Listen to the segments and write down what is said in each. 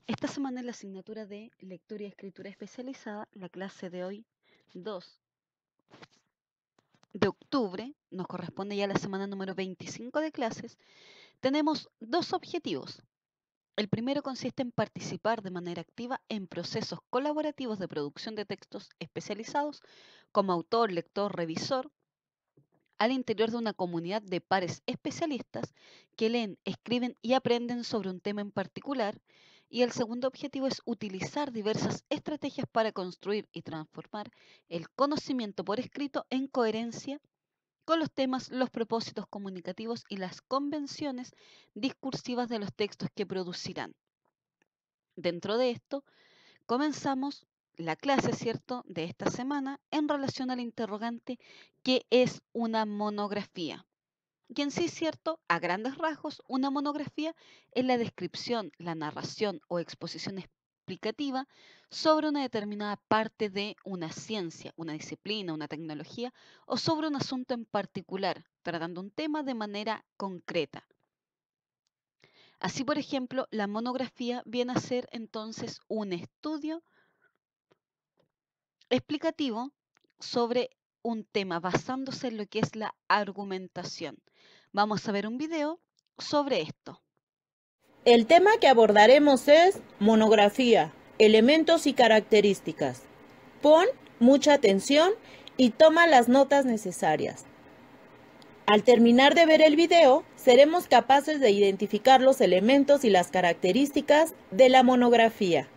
Esta semana en la asignatura de Lectura y Escritura Especializada, la clase de hoy, 2 de octubre, nos corresponde ya la semana número 25 de clases, tenemos dos objetivos. El primero consiste en participar de manera activa en procesos colaborativos de producción de textos especializados como autor, lector, revisor, al interior de una comunidad de pares especialistas que leen, escriben y aprenden sobre un tema en particular. Y el segundo objetivo es utilizar diversas estrategias para construir y transformar el conocimiento por escrito en coherencia con los temas, los propósitos comunicativos y las convenciones discursivas de los textos que producirán. Dentro de esto, comenzamos la clase, ¿cierto?, de esta semana en relación al interrogante ¿qué es una monografía? Y en sí, cierto, a grandes rasgos, una monografía es la descripción, la narración o exposición explicativa sobre una determinada parte de una ciencia, una disciplina, una tecnología o sobre un asunto en particular, tratando un tema de manera concreta. Así, por ejemplo, la monografía viene a ser entonces un estudio explicativo sobre un tema basándose en lo que es la argumentación. Vamos a ver un video sobre esto. El tema que abordaremos es monografía, elementos y características. Pon mucha atención y toma las notas necesarias. Al terminar de ver el video, seremos capaces de identificar los elementos y las características de la monografía.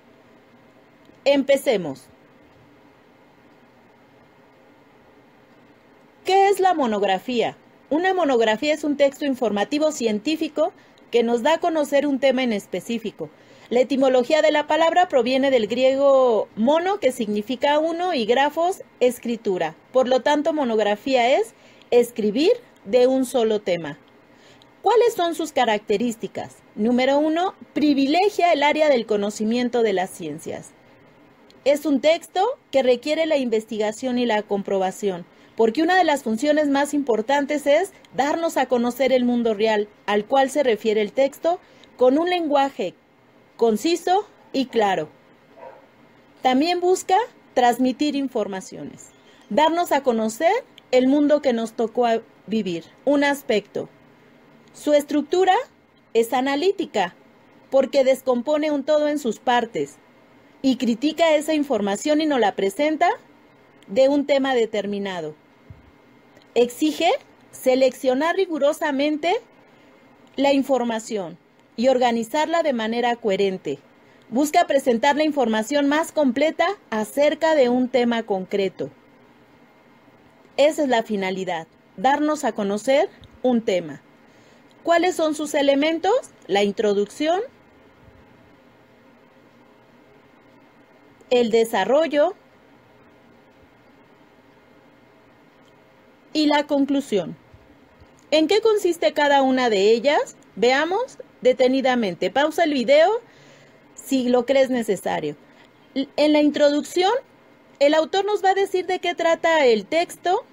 Empecemos. ¿Qué es la monografía? Una monografía es un texto informativo científico que nos da a conocer un tema en específico. La etimología de la palabra proviene del griego mono, que significa uno, y grafos, escritura. Por lo tanto, monografía es escribir de un solo tema. ¿Cuáles son sus características? Número 1, privilegia el área del conocimiento de las ciencias. Es un texto que requiere la investigación y la comprobación, porque una de las funciones más importantes es darnos a conocer el mundo real, al cual se refiere el texto, con un lenguaje conciso y claro. También busca transmitir informaciones, darnos a conocer el mundo que nos tocó vivir, un aspecto. Su estructura es analítica, porque descompone un todo en sus partes y critica esa información y nos la presenta de un tema determinado. Exige seleccionar rigurosamente la información y organizarla de manera coherente. Busca presentar la información más completa acerca de un tema concreto. Esa es la finalidad, darnos a conocer un tema. ¿Cuáles son sus elementos? La introducción, el desarrollo y la conclusión. ¿En qué consiste cada una de ellas? Veamos detenidamente. Pausa el video si lo crees necesario. En la introducción, el autor nos va a decir de qué trata el texto,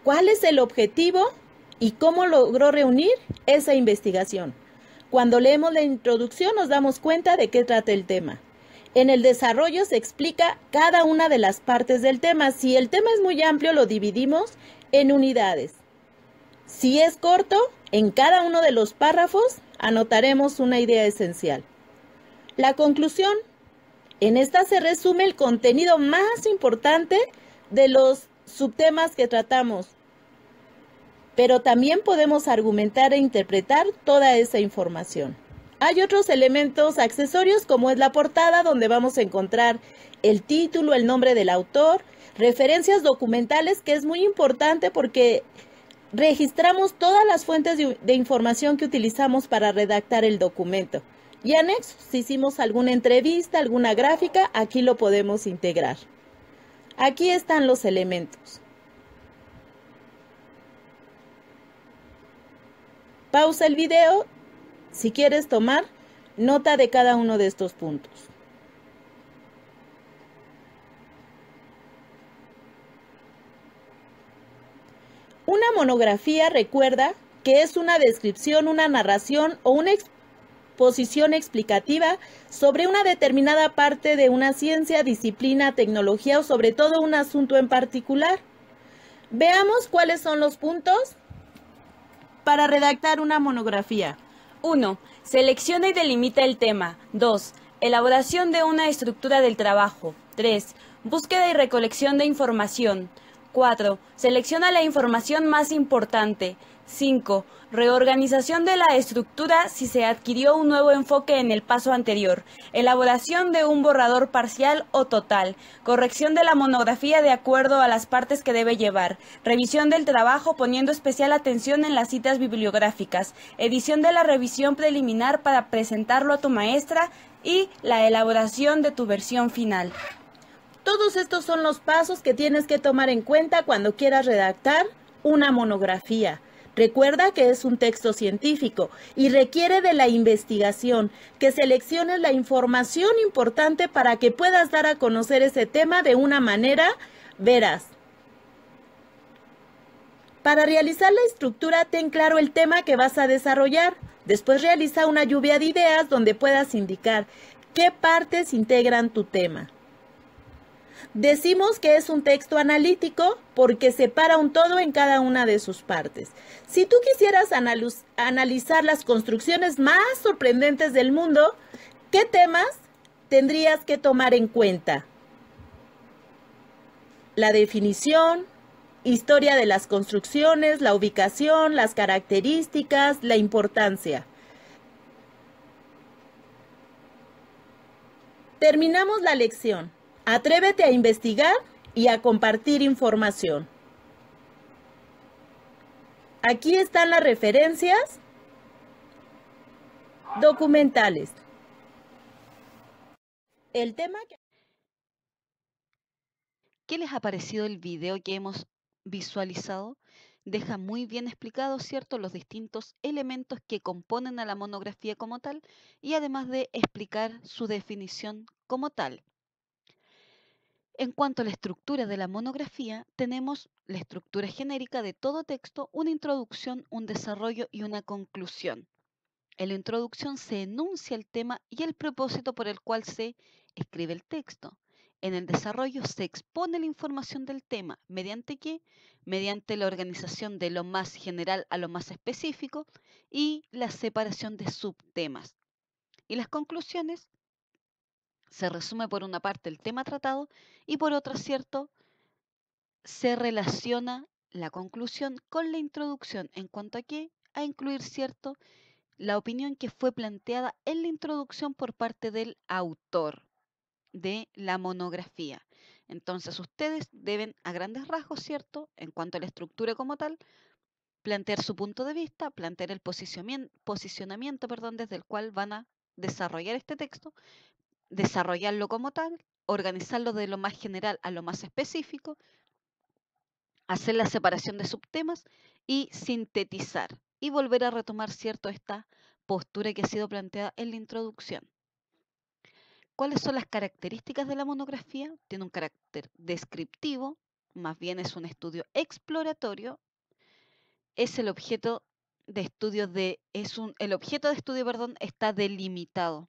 cuál es el objetivo y cómo logró reunir esa investigación. Cuando leemos la introducción nos damos cuenta de qué trata el tema. En el desarrollo se explica cada una de las partes del tema. Si el tema es muy amplio, lo dividimos en unidades. Si es corto, en cada uno de los párrafos anotaremos una idea esencial. La conclusión. En esta se resume el contenido más importante de los subtemas que tratamos, pero también podemos argumentar e interpretar toda esa información. Hay otros elementos accesorios como es la portada, donde vamos a encontrar el título, el nombre del autor, referencias documentales, que es muy importante porque registramos todas las fuentes de información que utilizamos para redactar el documento. Y anexos, si hicimos alguna entrevista, alguna gráfica, aquí lo podemos integrar. Aquí están los elementos. Pausa el video si quieres tomar nota de cada uno de estos puntos. Una monografía, recuerda que es una descripción, una narración o una exposición explicativa sobre una determinada parte de una ciencia, disciplina, tecnología o sobre todo un asunto en particular. Veamos cuáles son los puntos para redactar una monografía. 1. Selecciona y delimita el tema. 2. Elaboración de una estructura del trabajo. 3. Búsqueda y recolección de información. 4. Selecciona la información más importante. 5. Reorganización de la estructura si se adquirió un nuevo enfoque en el paso anterior. Elaboración de un borrador parcial o total. Corrección de la monografía de acuerdo a las partes que debe llevar. Revisión del trabajo poniendo especial atención en las citas bibliográficas. Edición de la revisión preliminar para presentarlo a tu maestra y la elaboración de tu versión final. Todos estos son los pasos que tienes que tomar en cuenta cuando quieras redactar una monografía. Recuerda que es un texto científico y requiere de la investigación, que selecciones la información importante para que puedas dar a conocer ese tema de una manera veraz. Para realizar la estructura, ten claro el tema que vas a desarrollar. Después realiza una lluvia de ideas donde puedas indicar qué partes integran tu tema. Decimos que es un texto analítico porque separa un todo en cada una de sus partes. Si tú quisieras analizar las construcciones más sorprendentes del mundo, ¿qué temas tendrías que tomar en cuenta? La definición, historia de las construcciones, la ubicación, las características, la importancia. Terminamos la lección. Atrévete a investigar y a compartir información. Aquí están las referencias documentales. El tema que... ¿Qué les ha parecido el video que hemos visualizado? Deja muy bien explicado, ¿cierto?, los distintos elementos que componen a la monografía como tal y además de explicar su definición como tal. En cuanto a la estructura de la monografía, tenemos la estructura genérica de todo texto, una introducción, un desarrollo y una conclusión. En la introducción se enuncia el tema y el propósito por el cual se escribe el texto. En el desarrollo se expone la información del tema. ¿Mediante qué? Mediante la organización de lo más general a lo más específico y la separación de subtemas. Y las conclusiones, se resume por una parte el tema tratado y por otra, ¿cierto?, se relaciona la conclusión con la introducción en cuanto a qué, a incluir, ¿cierto?, la opinión que fue planteada en la introducción por parte del autor de la monografía. Entonces ustedes deben, a grandes rasgos, ¿cierto?, en cuanto a la estructura como tal, plantear su punto de vista, plantear el posicionamiento, desde el cual van a desarrollar este texto, desarrollarlo como tal, organizarlo de lo más general a lo más específico, hacer la separación de subtemas y sintetizar y volver a retomar, ¿cierto?, esta postura que ha sido planteada en la introducción. ¿Cuáles son las características de la monografía? Tiene un carácter descriptivo, más bien es un estudio exploratorio, es el objeto de estudio está delimitado.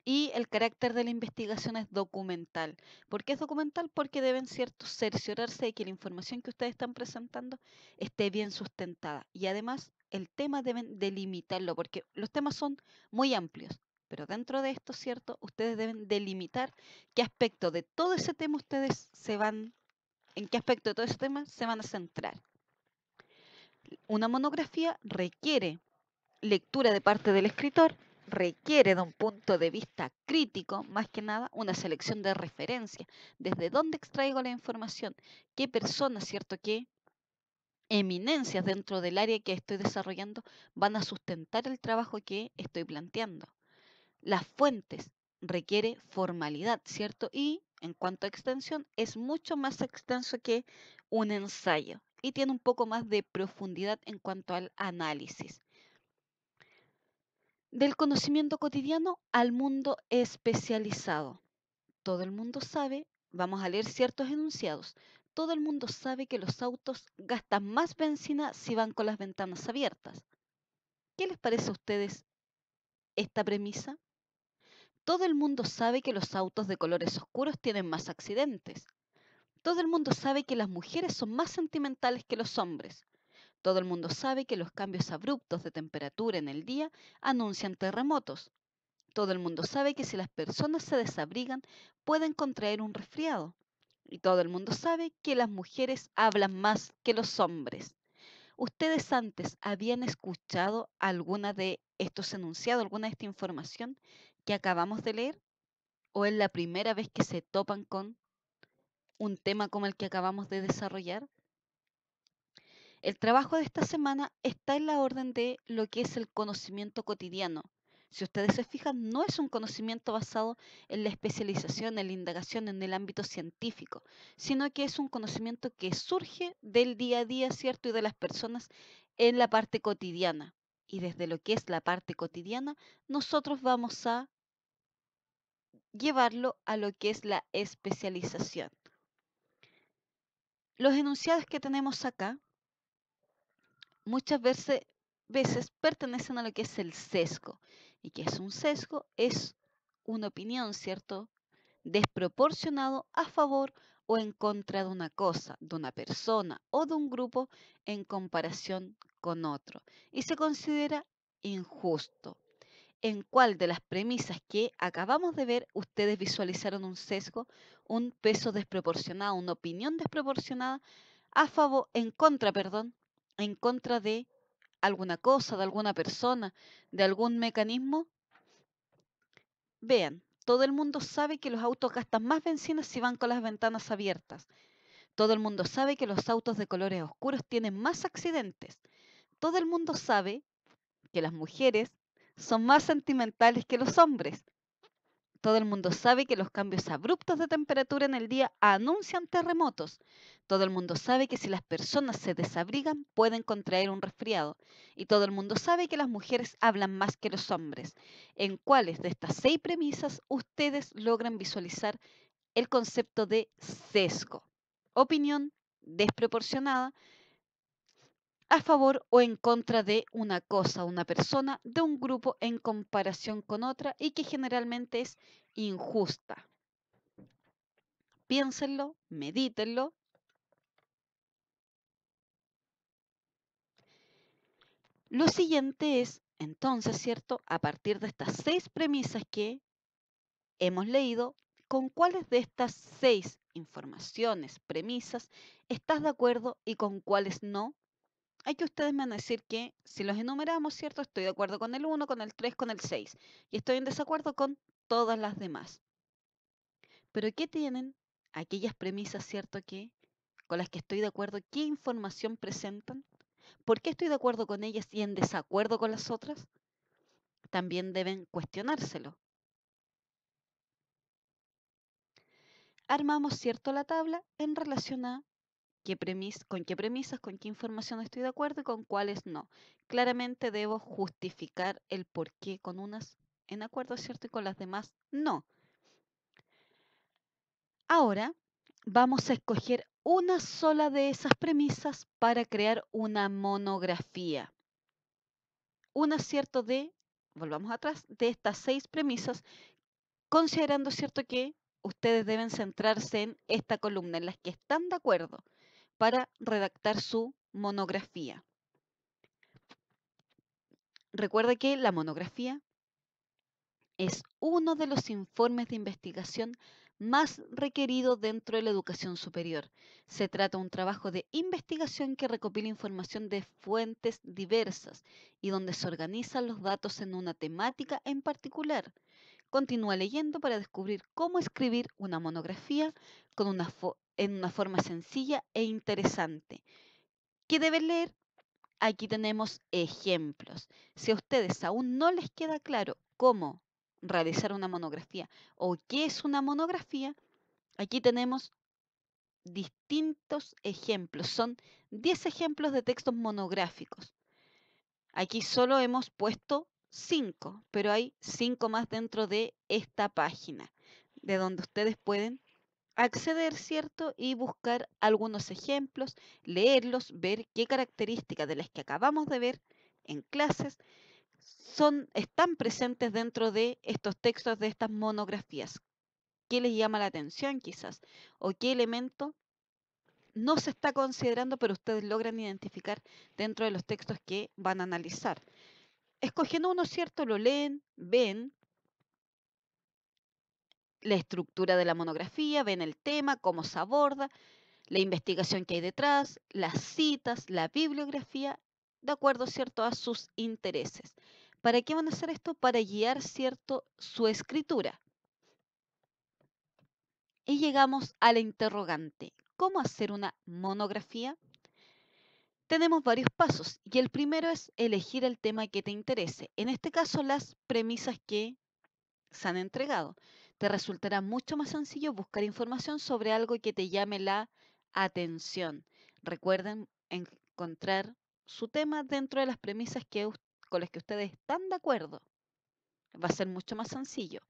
Y el carácter de la investigación es documental. ¿Por qué es documental? Porque deben, ¿cierto?, cerciorarse de que la información que ustedes están presentando esté bien sustentada. Y además, el tema deben delimitarlo, porque los temas son muy amplios. Pero dentro de esto, ¿cierto?, ustedes deben delimitar qué aspecto de todo ese tema en qué aspecto de todo ese tema se van a centrar. Una monografía requiere lectura de parte del escritor, requiere de un punto de vista crítico, más que nada, una selección de referencia, desde dónde extraigo la información, qué personas, ¿cierto?, qué eminencias dentro del área que estoy desarrollando van a sustentar el trabajo que estoy planteando. Las fuentes requiere formalidad, ¿cierto? Y en cuanto a extensión, es mucho más extenso que un ensayo y tiene un poco más de profundidad en cuanto al análisis. Del conocimiento cotidiano al mundo especializado. Todo el mundo sabe, vamos a leer ciertos enunciados, todo el mundo sabe que los autos gastan más benzina si van con las ventanas abiertas. ¿Qué les parece a ustedes esta premisa? Todo el mundo sabe que los autos de colores oscuros tienen más accidentes. Todo el mundo sabe que las mujeres son más sentimentales que los hombres. Todo el mundo sabe que los cambios abruptos de temperatura en el día anuncian terremotos. Todo el mundo sabe que si las personas se desabrigan pueden contraer un resfriado. Y todo el mundo sabe que las mujeres hablan más que los hombres. ¿Ustedes antes habían escuchado alguna de estos enunciados, alguna de esta información que acabamos de leer? ¿O es la primera vez que se topan con un tema como el que acabamos de desarrollar? El trabajo de esta semana está en la orden de lo que es el conocimiento cotidiano. Si ustedes se fijan, no es un conocimiento basado en la especialización, en la indagación en el ámbito científico, sino que es un conocimiento que surge del día a día, ¿cierto? Y de las personas en la parte cotidiana. Y desde lo que es la parte cotidiana, nosotros vamos a llevarlo a lo que es la especialización. Los enunciados que tenemos acá muchas veces pertenecen a lo que es el sesgo. ¿Y qué es un sesgo? Es una opinión, ¿cierto? Desproporcionado a favor o en contra de una cosa, de una persona o de un grupo en comparación con otro. Y se considera injusto. ¿En cuál de las premisas que acabamos de ver ustedes visualizaron un sesgo, un peso desproporcionado, una opinión desproporcionada a favor, en contra de alguna cosa, de alguna persona, de algún mecanismo? Vean, todo el mundo sabe que los autos gastan más benzina si van con las ventanas abiertas. Todo el mundo sabe que los autos de colores oscuros tienen más accidentes. Todo el mundo sabe que las mujeres son más sentimentales que los hombres. Todo el mundo sabe que los cambios abruptos de temperatura en el día anuncian terremotos. Todo el mundo sabe que si las personas se desabrigan pueden contraer un resfriado. Y todo el mundo sabe que las mujeres hablan más que los hombres. ¿En cuáles de estas 6 premisas ustedes logran visualizar el concepto de sesgo? Opinión desproporcionada a favor o en contra de una cosa, una persona, de un grupo en comparación con otra y que generalmente es injusta. Piénsenlo, medítenlo. Lo siguiente es, entonces, ¿cierto? A partir de estas 6 premisas que hemos leído, ¿con cuáles de estas 6 informaciones, premisas, estás de acuerdo y con cuáles no? Hay que ustedes me van a decir que si los enumeramos, ¿cierto? Estoy de acuerdo con el 1, con el 3, con el 6 y estoy en desacuerdo con todas las demás. Pero ¿qué tienen aquellas premisas, ¿cierto? Que con las que estoy de acuerdo, ¿qué información presentan? ¿Por qué estoy de acuerdo con ellas y en desacuerdo con las otras? También deben cuestionárselo. Armamos, ¿cierto? La tabla en relación a con qué premisas, con qué información estoy de acuerdo y con cuáles no. Claramente debo justificar el por qué con unas en acuerdo, ¿cierto? Y con las demás no. Ahora vamos a escoger una sola de esas premisas para crear una monografía. Una, ¿cierto? Volvamos atrás, de estas 6 premisas, considerando, ¿cierto? Que ustedes deben centrarse en esta columna, en las que están de acuerdo, para redactar su monografía. Recuerda que la monografía es uno de los informes de investigación más requeridos dentro de la educación superior. Se trata de un trabajo de investigación que recopila información de fuentes diversas y donde se organizan los datos en una temática en particular. Continúa leyendo para descubrir cómo escribir una monografía en una forma sencilla e interesante. ¿Qué deben leer? Aquí tenemos ejemplos. Si a ustedes aún no les queda claro cómo realizar una monografía o qué es una monografía, aquí tenemos distintos ejemplos. Son 10 ejemplos de textos monográficos. Aquí solo hemos puesto 5, pero hay 5 más dentro de esta página, de donde ustedes pueden acceder, ¿cierto? Y buscar algunos ejemplos, leerlos, ver qué características de las que acabamos de ver en clases están presentes dentro de estos textos, de estas monografías. ¿Qué les llama la atención quizás? ¿O qué elemento no se está considerando, pero ustedes logran identificar dentro de los textos que van a analizar? Escogen uno, ¿cierto? Lo leen, ven la estructura de la monografía, ven el tema, cómo se aborda, la investigación que hay detrás, las citas, la bibliografía, de acuerdo, ¿cierto?, a sus intereses. ¿Para qué van a hacer esto? Para guiar, ¿cierto?, su escritura. Y llegamos a la interrogante. ¿Cómo hacer una monografía? Tenemos varios pasos y el primero es elegir el tema que te interese. En este caso, las premisas que se han entregado. Te resultará mucho más sencillo buscar información sobre algo que te llame la atención. Recuerden encontrar su tema dentro de las premisas con las que ustedes están de acuerdo. Va a ser mucho más sencillo.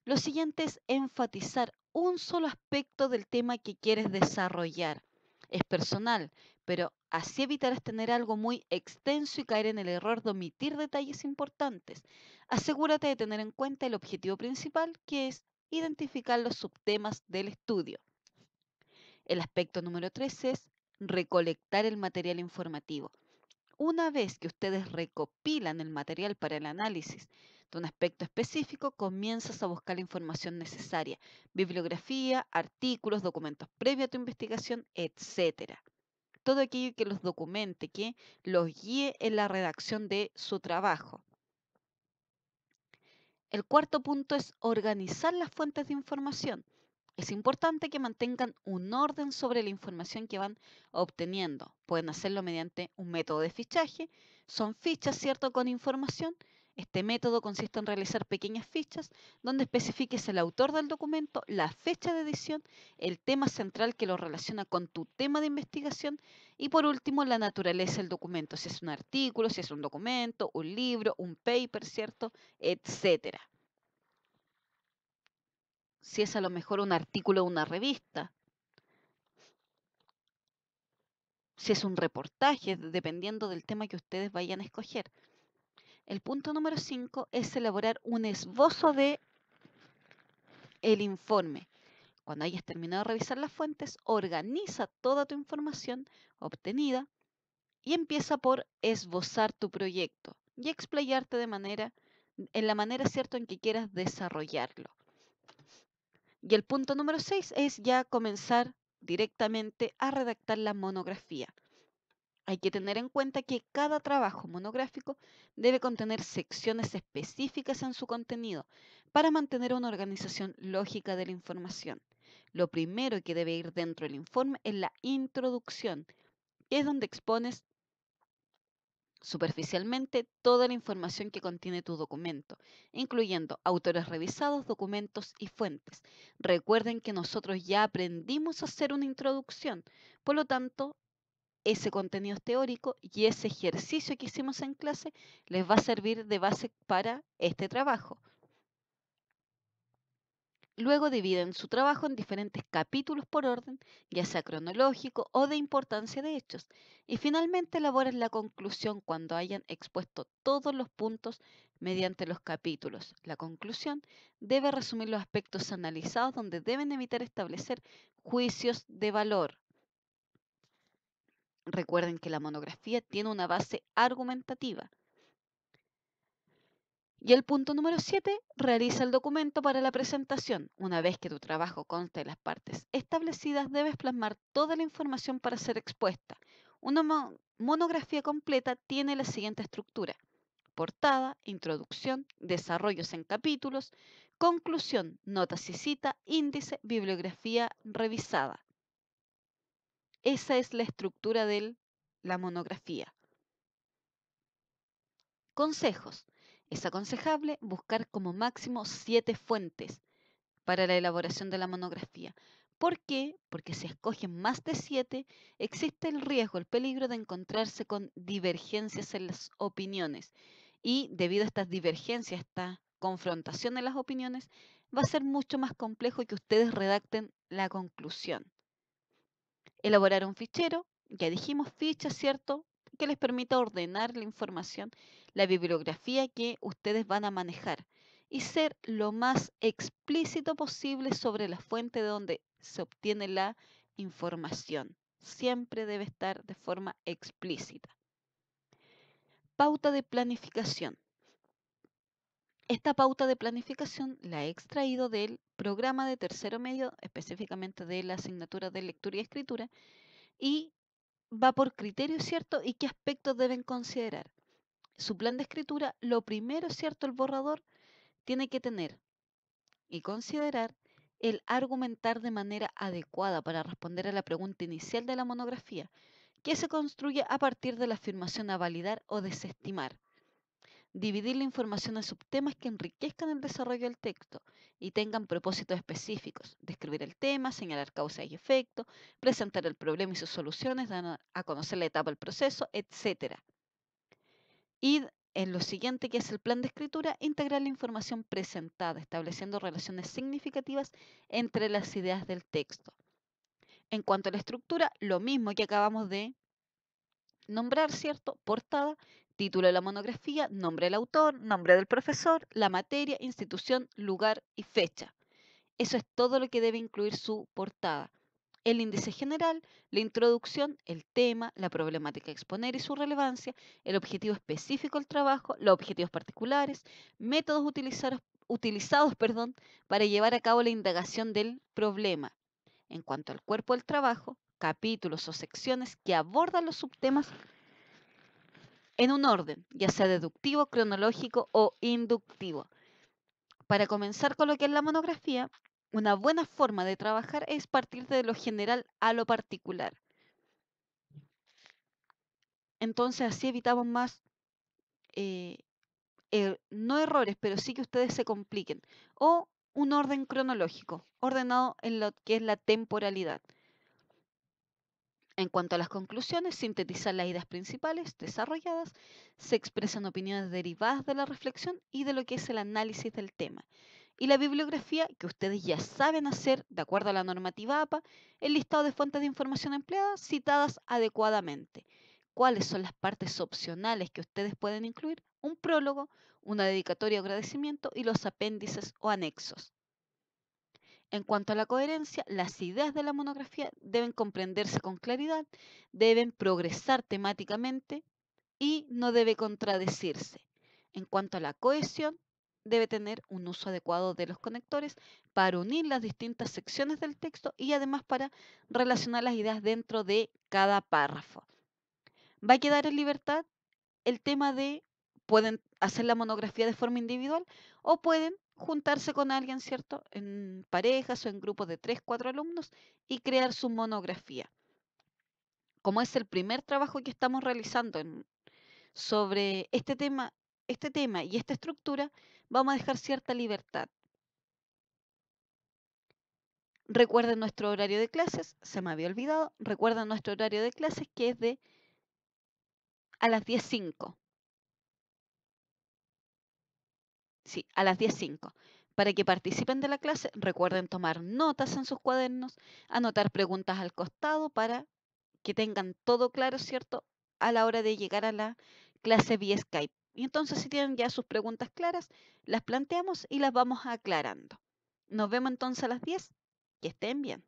Lo siguiente es enfatizar un solo aspecto del tema que quieres desarrollar. Es personal, pero así evitarás tener algo muy extenso y caer en el error de omitir detalles importantes. Asegúrate de tener en cuenta el objetivo principal, que es identificar los subtemas del estudio. El aspecto número 3 es recolectar el material informativo. Una vez que ustedes recopilan el material para el análisis de un aspecto específico, comienzas a buscar la información necesaria, bibliografía, artículos, documentos previos a tu investigación, etcétera. Todo aquello que los documente, que los guíe en la redacción de su trabajo. El cuarto punto es organizar las fuentes de información. Es importante que mantengan un orden sobre la información que van obteniendo. Pueden hacerlo mediante un método de fichaje. Son fichas, ¿cierto?, con información. Este método consiste en realizar pequeñas fichas donde especifiques el autor del documento, la fecha de edición, el tema central que lo relaciona con tu tema de investigación y por último la naturaleza del documento, si es un artículo, si es un documento, un libro, un paper, ¿cierto?, etcétera. Si es a lo mejor un artículo de una revista, si es un reportaje, dependiendo del tema que ustedes vayan a escoger. El punto número 5 es elaborar un esbozo de el informe. Cuando hayas terminado de revisar las fuentes, organiza toda tu información obtenida y empieza por esbozar tu proyecto y explayarte en la manera cierta en que quieras desarrollarlo. Y el punto número 6 es ya comenzar directamente a redactar la monografía. Hay que tener en cuenta que cada trabajo monográfico debe contener secciones específicas en su contenido para mantener una organización lógica de la información. Lo primero que debe ir dentro del informe es la introducción, que es donde expones superficialmente toda la información que contiene tu documento, incluyendo autores revisados, documentos y fuentes. Recuerden que nosotros ya aprendimos a hacer una introducción, por lo tanto, ese contenido teórico y ese ejercicio que hicimos en clase les va a servir de base para este trabajo. Luego dividen su trabajo en diferentes capítulos por orden, ya sea cronológico o de importancia de hechos, y finalmente elaboran la conclusión cuando hayan expuesto todos los puntos mediante los capítulos. La conclusión debe resumir los aspectos analizados donde deben evitar establecer juicios de valor. Recuerden que la monografía tiene una base argumentativa. Y el punto número 7, realiza el documento para la presentación. Una vez que tu trabajo conste de las partes establecidas, debes plasmar toda la información para ser expuesta. Una monografía completa tiene la siguiente estructura: portada, introducción, desarrollos en capítulos, conclusión, notas y cita, índice, bibliografía revisada. Esa es la estructura de la monografía. Consejos. Es aconsejable buscar como máximo 7 fuentes para la elaboración de la monografía. ¿Por qué? Porque si escogen más de 7, existe el riesgo, el peligro de encontrarse con divergencias en las opiniones. Y debido a estas divergencias, esta confrontación de las opiniones, va a ser mucho más complejo que ustedes redacten la conclusión. Elaborar un fichero, ya dijimos fichas, ¿cierto?, que les permita ordenar la información, la bibliografía que ustedes van a manejar y ser lo más explícito posible sobre la fuente de donde se obtiene la información. Siempre debe estar de forma explícita. Pauta de planificación. Esta pauta de planificación la he extraído del programa de tercero medio, específicamente de la asignatura de lectura y escritura, y va por criterio, ¿cierto? Y qué aspectos deben considerar. Su plan de escritura, lo primero, ¿cierto? El borrador tiene que tener y considerar el argumentar de manera adecuada para responder a la pregunta inicial de la monografía, que se construye a partir de la afirmación a validar o desestimar. Dividir la información en subtemas que enriquezcan el desarrollo del texto y tengan propósitos específicos. Describir el tema, señalar causas y efectos, presentar el problema y sus soluciones, dar a conocer la etapa del proceso, etc. Y en lo siguiente, que es el plan de escritura, integrar la información presentada, estableciendo relaciones significativas entre las ideas del texto. En cuanto a la estructura, lo mismo que acabamos de nombrar, ¿cierto? Portada, título de la monografía, nombre del autor, nombre del profesor, la materia, institución, lugar y fecha. Eso es todo lo que debe incluir su portada. El índice general, la introducción, el tema, la problemática a exponer y su relevancia, el objetivo específico del trabajo, los objetivos particulares, métodos utilizados para llevar a cabo la indagación del problema. En cuanto al cuerpo del trabajo, capítulos o secciones que abordan los subtemas en un orden, ya sea deductivo, cronológico o inductivo. Para comenzar con lo que es la monografía, una buena forma de trabajar es partir de lo general a lo particular. Entonces así evitamos más, no errores, pero sí que ustedes se compliquen. O un orden cronológico, ordenado en lo que es la temporalidad. En cuanto a las conclusiones, sintetizar las ideas principales desarrolladas, se expresan opiniones derivadas de la reflexión y de lo que es el análisis del tema. Y la bibliografía, que ustedes ya saben hacer de acuerdo a la normativa APA, el listado de fuentes de información empleadas citadas adecuadamente. ¿Cuáles son las partes opcionales que ustedes pueden incluir? Un prólogo, una dedicatoria o agradecimiento y los apéndices o anexos. En cuanto a la coherencia, las ideas de la monografía deben comprenderse con claridad, deben progresar temáticamente y no debe contradecirse. En cuanto a la cohesión, debe tener un uso adecuado de los conectores para unir las distintas secciones del texto y además para relacionar las ideas dentro de cada párrafo. Va a quedar en libertad el tema de pueden hacer la monografía de forma individual o pueden juntarse con alguien, ¿cierto? En parejas o en grupos de 3, 4 alumnos y crear su monografía. Como es el primer trabajo que estamos realizando sobre este tema y esta estructura, vamos a dejar cierta libertad. Recuerden nuestro horario de clases, se me había olvidado, recuerden nuestro horario de clases que es de a las 10:05. Sí, a las 10:05. Para que participen de la clase, recuerden tomar notas en sus cuadernos, anotar preguntas al costado para que tengan todo claro, ¿cierto? A la hora de llegar a la clase vía Skype. Y entonces, si tienen ya sus preguntas claras, las planteamos y las vamos aclarando. Nos vemos entonces a las 10. Que estén bien.